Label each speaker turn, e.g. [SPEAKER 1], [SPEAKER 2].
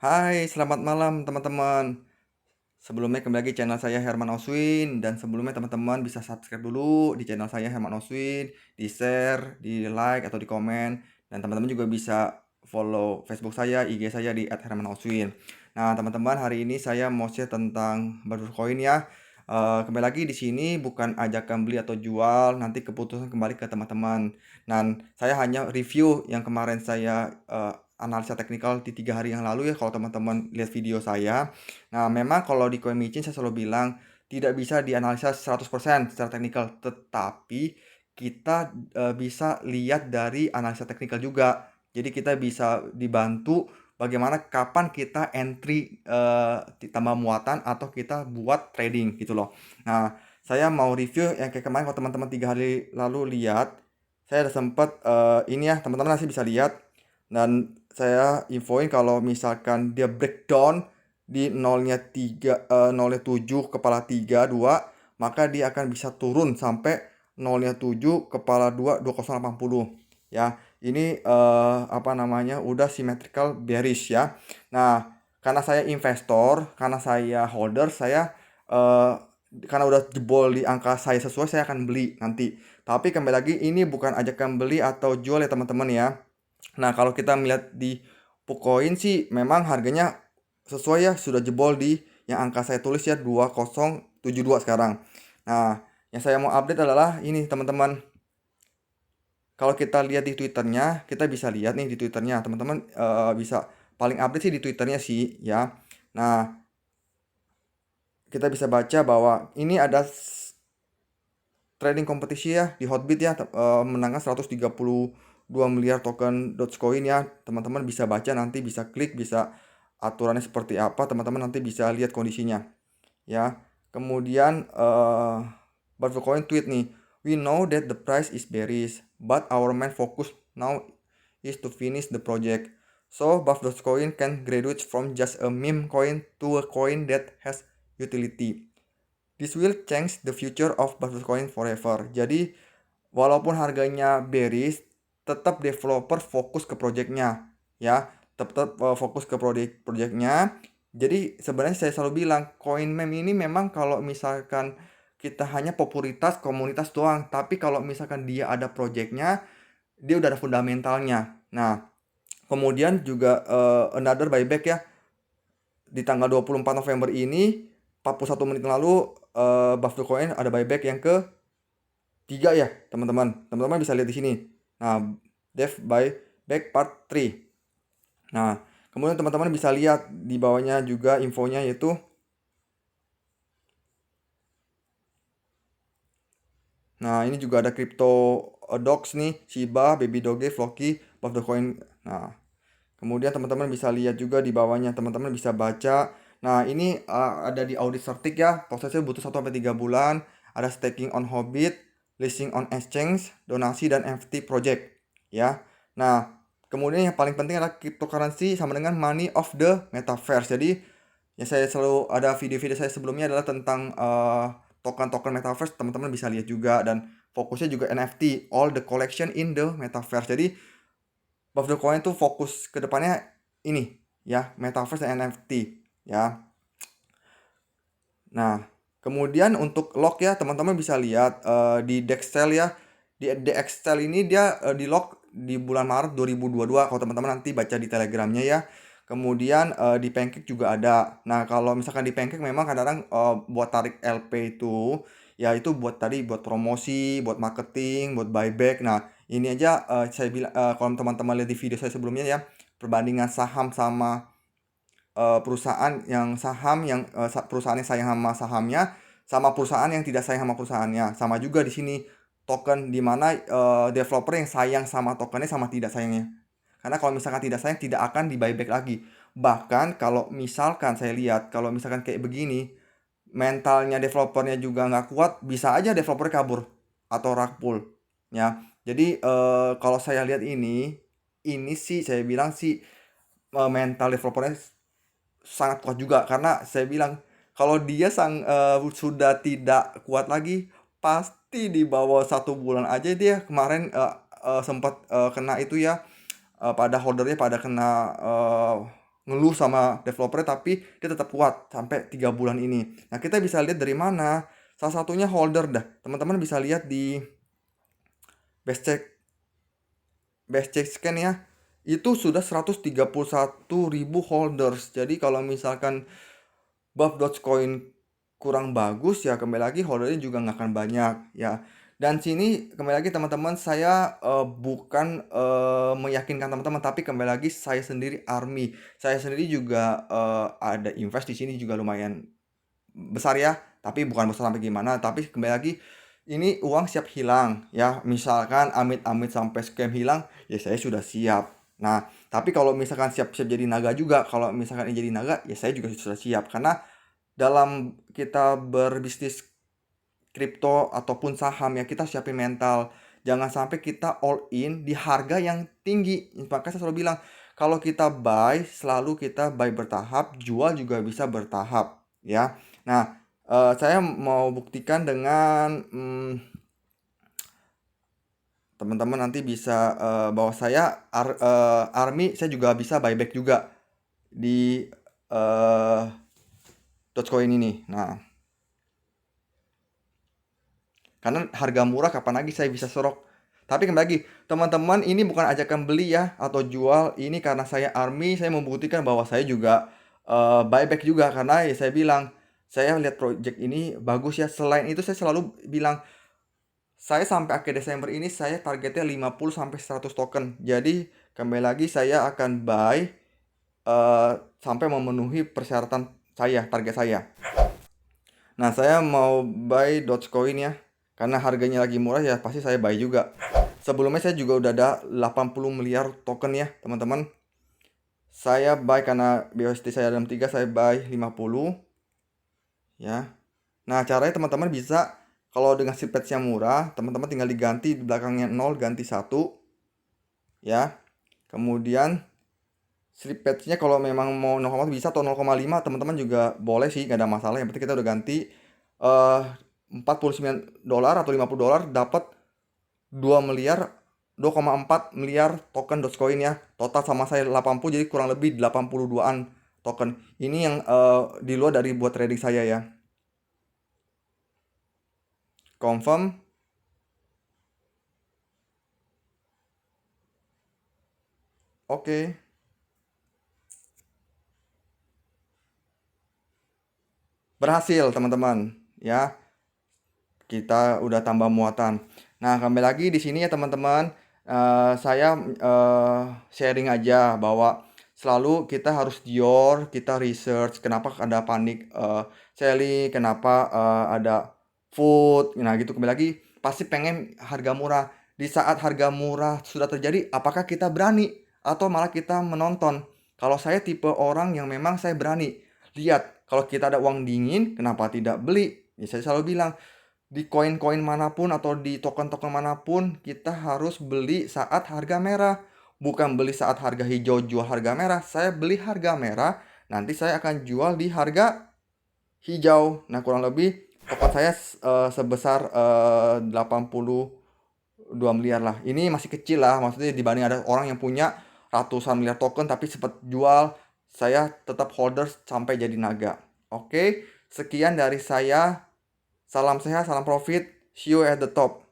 [SPEAKER 1] Hai, selamat malam teman-teman. Sebelumnya kembali lagi channel saya Herman Oswin, dan sebelumnya teman-teman bisa subscribe dulu di channel saya Herman Oswin, di-share, di-like atau di komen, dan teman-teman juga bisa follow Facebook saya, IG saya di @hermanoswin. Nah, teman-teman, hari ini saya mau share tentang Bitcoin ya. Kembali lagi di sini bukan ajakan beli atau jual, nanti keputusan kembali ke teman-teman. Dan saya hanya review yang kemarin saya analisa teknikal di 3 hari yang lalu ya, kalau teman-teman lihat video saya. Nah, memang kalau di koin micin saya selalu bilang tidak bisa dianalisa 100% secara teknikal, tetapi kita bisa lihat dari analisa teknikal juga. Jadi kita bisa dibantu bagaimana kapan kita entry tambah muatan atau kita buat trading gitu loh. Nah, saya mau review yang kayak kemarin kalau teman-teman 3 hari lalu lihat, saya ada sempat ini ya, teman-teman masih bisa lihat, dan saya infoin kalau misalkan dia breakdown di nolnya 7 kepala 3 2, maka dia akan bisa turun sampai nolnya 7 kepala 2 2080 ya. Ini apa namanya, udah symmetrical bearish ya. Nah, karena saya investor, karena saya holder, saya karena udah jebol di angka saya sesuai, saya akan beli nanti. Tapi kembali lagi, ini bukan ajakan beli atau jual ya teman-teman ya. Nah, kalau kita melihat di Pukoin sih memang harganya sesuai ya, sudah jebol di yang angka saya tulis ya 2072 sekarang. Nah, yang saya mau update adalah ini teman-teman. Kalau kita lihat di Twitternya, kita bisa lihat nih di Twitternya, teman-teman bisa paling update sih di Twitternya sih ya. Nah, kita bisa baca bahwa ini ada trading kompetisi ya di Hotbit ya, menangkan 132 miliar token Dogecoin ya. Teman-teman bisa baca, nanti bisa klik, bisa aturannya seperti apa, teman-teman nanti bisa lihat kondisinya ya. Kemudian Bitcoin tweet nih, "We know that the price is bearish, but our main focus now is to finish the project. So Bitcoin can graduate from just a meme coin to a coin that has utility. This will change the future of Bitcoin forever." Jadi walaupun harganya bearish, tetap developer fokus ke projectnya ya, tetap fokus ke projectnya. Jadi sebenarnya saya selalu bilang koin meme ini memang kalau misalkan kita hanya popularitas komunitas doang, tapi kalau misalkan dia ada projectnya, dia udah ada fundamentalnya. Nah, kemudian juga another buyback ya, di tanggal 24 November ini, 41 menit lalu, Bitcoin ada buyback yang ke 3 ya, teman-teman. Teman-teman bisa lihat di sini. Nah, Dev buyback part 3. Nah, kemudian teman-teman bisa lihat di bawahnya juga infonya, yaitu nah, ini juga ada crypto docs nih, Shiba, Baby Doge, Floki, Bitcoin. Nah, kemudian teman-teman bisa lihat juga di bawahnya, teman-teman bisa baca. Nah, ini ada di audit certik ya, prosesnya butuh 1 sampai 3 bulan. Ada staking on Hobbit, listing on exchange, donasi, dan NFT project ya. Nah, kemudian yang paling penting adalah cryptocurrency sama dengan money of the metaverse. Jadi, yang saya selalu ada video-video saya sebelumnya adalah tentang token-token metaverse, teman-teman bisa lihat juga, dan fokusnya juga NFT, all the collection in the metaverse. Jadi Buff the Coin tuh fokus ke depannya ini ya, metaverse dan NFT ya. Nah, kemudian untuk lock ya, teman-teman bisa lihat di Dexcel ya. Di Dexcel ini dia di lock di bulan Maret 2022, kalau teman-teman nanti baca di Telegramnya ya. Kemudian di Pancake juga ada. Nah, kalau misalkan di Pancake memang kadang-kadang buat tarik LP itu ya, itu buat tadi buat promosi, buat marketing, buat buyback. Nah, ini aja saya bilang, kalau teman-teman lihat di video saya sebelumnya ya, perbandingan saham sama perusahaan yang saham yang perusahaan yang sayang sama sahamnya, sama perusahaan yang tidak sayang sama perusahaannya. Sama juga di sini token di mana developer yang sayang sama tokennya sama tidak sayangnya. Karena kalau misalkan tidak sayang, tidak akan di buyback lagi. Bahkan kalau misalkan saya lihat, kalau misalkan kayak begini, mentalnya developernya juga nggak kuat, bisa aja developer kabur atau rug pull ya. Jadi kalau saya lihat ini sih saya bilang sih mental developernya sangat kuat juga, karena saya bilang kalau dia sudah tidak kuat lagi, pasti di bawah 1 bulan aja dia kemarin sempat kena itu ya, pada holdernya pada kena ngeluh sama developer, tapi dia tetap kuat sampai 3 bulan ini. Nah, kita bisa lihat dari mana? Salah satunya holder dah. Teman-teman bisa lihat di best check scan ya. Itu sudah 131.000 holders. Jadi kalau misalkan buff Dogecoin kurang bagus ya, kembali lagi holdernya juga nggak akan banyak ya. Dan sini kembali lagi teman-teman, saya bukan meyakinkan teman-teman, tapi kembali lagi saya sendiri ARMY. Saya sendiri juga ada invest di sini juga lumayan besar ya, tapi bukan besar sampai gimana, tapi kembali lagi ini uang siap hilang ya. Misalkan amit-amit sampai scam hilang, ya saya sudah siap. Nah, tapi kalau misalkan siap-siap jadi naga juga, kalau misalkan ini jadi naga, ya saya juga sudah siap. Karena dalam kita berbisnis kripto ataupun saham ya, kita siapin mental. Jangan sampai kita all in di harga yang tinggi. Makanya saya selalu bilang, kalau kita buy, selalu kita buy bertahap, jual juga bisa bertahap ya. Nah, saya mau buktikan dengan teman-teman nanti bisa bahwa saya ARMY, saya juga bisa buyback juga di Dogecoin ini. Nah, karena harga murah kapan lagi saya bisa sorok. Tapi kembali lagi, teman-teman, ini bukan ajakan beli ya atau jual. Ini karena saya ARMY, saya membuktikan bahwa saya juga buyback juga. Karena ya saya bilang, saya lihat project ini bagus ya. Selain itu saya selalu bilang, saya sampai akhir Desember ini saya targetnya 50 sampai 100 token. Jadi kembali lagi saya akan buy sampai memenuhi persyaratan saya, target saya. Nah, saya mau buy Dogecoin ya. Karena harganya lagi murah ya pasti saya buy juga. Sebelumnya saya juga udah ada 80 miliar token ya, teman-teman. Saya buy karena BUSD saya dalam 3, saya buy 50 ya. Nah, caranya teman-teman bisa, kalau dengan seed patch yang murah, teman-teman tinggal diganti di belakangnya 0 ganti 1 ya. Kemudian slip patch-nya kalau memang mau 0,1 bisa, atau 0,5 teman-teman juga boleh sih, gak ada masalah. Yang penting kita udah ganti $49 atau $50 dapat 2,4 miliar token Dogecoin ya. Total sama saya 80, jadi kurang lebih 82-an token. Ini yang di luar dari buat trading saya ya. Confirm. Oke. Berhasil teman-teman ya. Kita udah tambah muatan. Nah, kembali lagi di sini ya teman-teman. Saya sharing aja bahwa selalu kita harus dior, kita research kenapa ada panik selling, kenapa ada food. Nah, gitu kembali lagi pasti pengen harga murah. Di saat harga murah sudah terjadi, apakah kita berani atau malah kita menonton? Kalau saya tipe orang yang memang saya berani. Lihat, kalau kita ada uang dingin, kenapa tidak beli? Ya, saya selalu bilang, di koin-koin manapun atau di token-token manapun, kita harus beli saat harga merah. Bukan beli saat harga hijau jual harga merah. Saya beli harga merah, nanti saya akan jual di harga hijau. Nah, kurang lebih token saya sebesar 82 miliar lah. Ini masih kecil lah, maksudnya dibanding ada orang yang punya ratusan miliar token tapi sempat jual. Saya tetap holder sampai jadi naga. Oke, sekian dari saya. Salam sehat, salam profit. See you at the top.